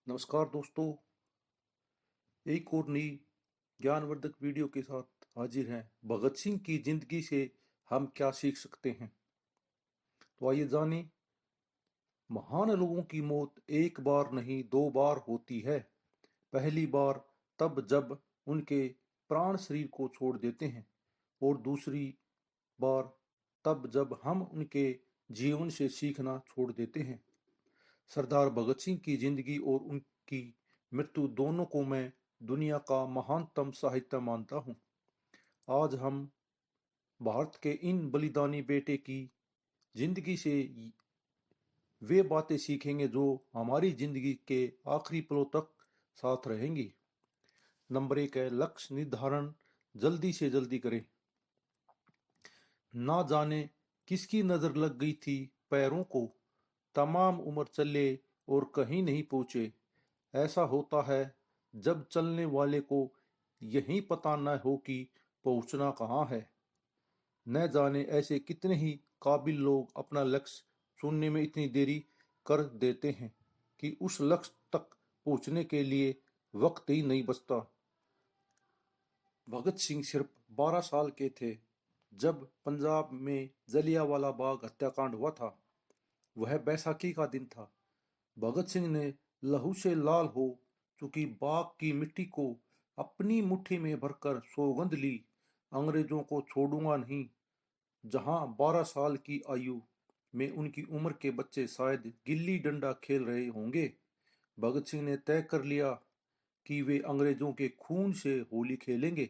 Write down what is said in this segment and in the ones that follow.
नमस्कार दोस्तों। एक और नई ज्ञानवर्धक वीडियो के साथ हाजिर हैं। भगत सिंह की जिंदगी से हम क्या सीख सकते हैं, तो आइए जानें। महान लोगों की मौत एक बार नहीं दो बार होती है। पहली बार तब जब उनके प्राण शरीर को छोड़ देते हैं, और दूसरी बार तब जब हम उनके जीवन से सीखना छोड़ देते हैं। सरदार भगत सिंह की जिंदगी और उनकी मृत्यु दोनों को मैं दुनिया का महानतम साहित्य मानता हूँ। आज हम भारत के इन बलिदानी बेटे की जिंदगी से वे बातें सीखेंगे जो हमारी जिंदगी के आखिरी पलों तक साथ रहेंगी। नंबर 1 है, लक्ष्य निर्धारण जल्दी से जल्दी करें। ना जाने किसकी नजर लग गई थी पैरों को, तमाम उम्र चले और कहीं नहीं पहुंचे। ऐसा होता है जब चलने वाले को यही पता न हो कि पहुंचना कहाँ है। न जाने ऐसे कितने ही काबिल लोग अपना लक्ष्य चुनने में इतनी देरी कर देते हैं कि उस लक्ष्य तक पहुंचने के लिए वक्त ही नहीं बचता। भगत सिंह सिर्फ 12 साल के थे जब पंजाब में जलियांवाला बाग हत्याकांड हुआ था। वह बैसाखी का दिन था। भगत सिंह ने लहू से लाल हो चुकी बाग की मिट्टी को अपनी मुट्ठी में भरकर सौगंध ली, अंग्रेजों को छोड़ूंगा नहीं। जहां 12 साल की आयु में उनकी उम्र के बच्चे शायद गिल्ली डंडा खेल रहे होंगे, भगत सिंह ने तय कर लिया कि वे अंग्रेजों के खून से होली खेलेंगे,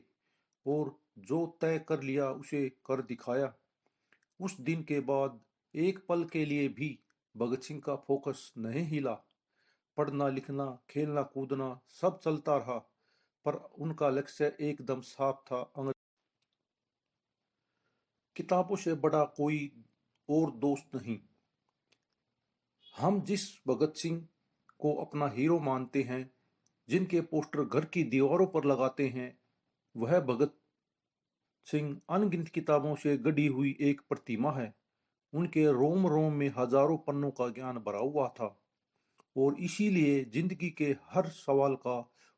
और जो तय कर लिया उसे कर दिखाया। उस दिन के बाद एक पल के लिए भी भगत सिंह का फोकस नहीं हिला। पढ़ना लिखना खेलना कूदना सब चलता रहा, पर उनका लक्ष्य एकदम साफ था। किताबों से बड़ा कोई और दोस्त नहीं। हम जिस भगत सिंह को अपना हीरो मानते हैं, जिनके पोस्टर घर की दीवारों पर लगाते हैं, वह भगत सिंह अनगिनत किताबों से गढ़ी हुई एक प्रतिमा है। उनके रोम रोम में हजारों पन्नों का ज्ञान भरा हुआ था, और इसीलिए जिंदगी के हर सवाल का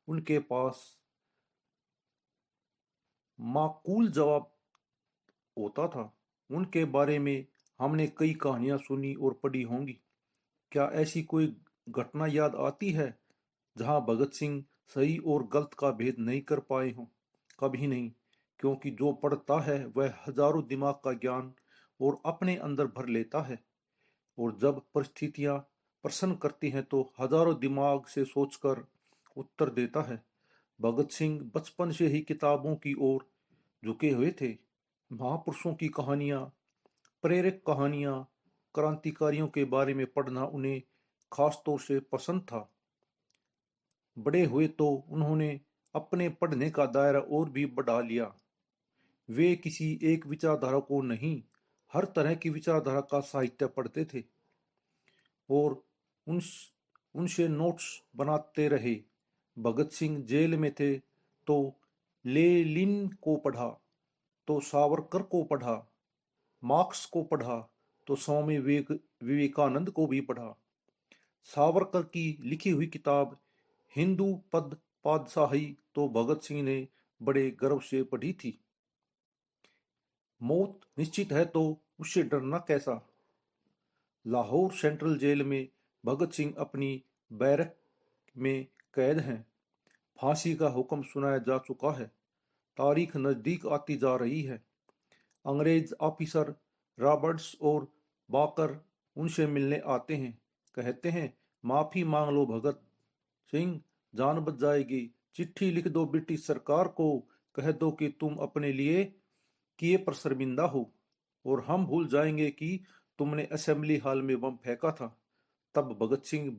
उनके पास माकूल जवाब होता था। उनके बारे में हमने कई कहानियां सुनी और पढ़ी होंगी। क्या ऐसी कोई घटना याद आती है जहां भगत सिंह सही और गलत का भेद नहीं कर पाए हों? कभी नहीं, क्योंकि जो पढ़ता है वह हजारों दिमाग का ज्ञान और अपने अंदर भर लेता है, और जब परिस्थितियां प्रश्न करती हैं तो हजारों दिमाग से सोचकर उत्तर देता है। भगत सिंह बचपन से ही किताबों की ओर झुके हुए थे। महापुरुषों की कहानियां, प्रेरक कहानियां, क्रांतिकारियों के बारे में पढ़ना उन्हें खास तौर से पसंद था। बड़े हुए तो उन्होंने अपने पढ़ने का दायरा और भी बढ़ा लिया। वे किसी एक विचारधारा को नहीं, हर तरह की विचारधारा का साहित्य पढ़ते थे, और उन उनसे नोट्स बनाते रहे। भगत सिंह जेल में थे तो लेनिन को पढ़ा, तो सावरकर को पढ़ा, मार्क्स को पढ़ा, तो स्वामी विवेकानंद को भी पढ़ा। सावरकर की लिखी हुई किताब हिंदू पद पातशाही तो भगत सिंह ने बड़े गर्व से पढ़ी थी। मौत निश्चित है तो उससे डरना कैसा। लाहौर सेंट्रल जेल में भगत सिंह अपनी बैरक में कैद हैं। फांसी का हुक्म सुनाया जा चुका है। तारीख नजदीक आती जा रही है। अंग्रेज ऑफिसर रॉबर्ट्स और बाकर उनसे मिलने आते हैं। कहते हैं, माफी मांग लो भगत सिंह, जान बच जाएगी। चिट्ठी लिख दो ब्रिटिश सरकार को, कह दो कि तुम अपने लिए किए पर शर्मिंदा हो, और हम भूल जाएंगे कि तुमने असेंबली हॉल में बम फेंका था। तब भगत सिंह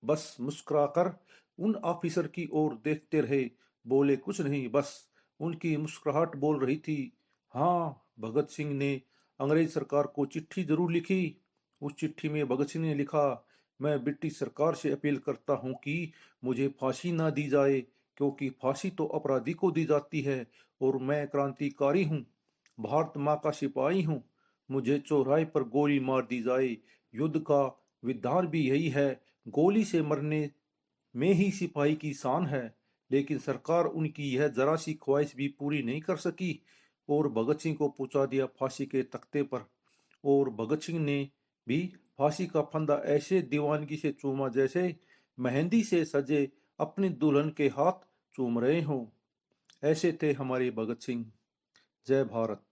बस मुस्कुराकर उन ऑफिसर की ओर देखते रहे, बोले कुछ नहीं। बस उनकी मुस्कुराहट बोल रही थी। हाँ, भगत सिंह ने अंग्रेज सरकार को चिट्ठी जरूर लिखी। उस चिट्ठी में भगत सिंह ने लिखा, मैं ब्रिटिश सरकार से अपील करता हूँ कि मुझे फांसी ना दी जाए, क्योंकि फांसी तो अपराधी को दी जाती है, और मैं क्रांतिकारी हूँ, भारत माँ का सिपाही हूँ। मुझे चौराहे पर गोली मार दी जाए। युद्ध का विधान भी यही है, गोली से मरने में ही सिपाही की शान है, लेकिन सरकार उनकी यह जरा सी ख्वाहिश भी पूरी नहीं कर सकी और भगत सिंह को पहुंचा दिया फांसी के तख्ते पर। और भगत सिंह ने भी फांसी का फंदा ऐसे दीवानगी से चूमा जैसे मेहंदी से सजे अपनी दुल्हन के हाथ चूम रहे हों। ऐसे थे हमारे भगत सिंह। जय भारत।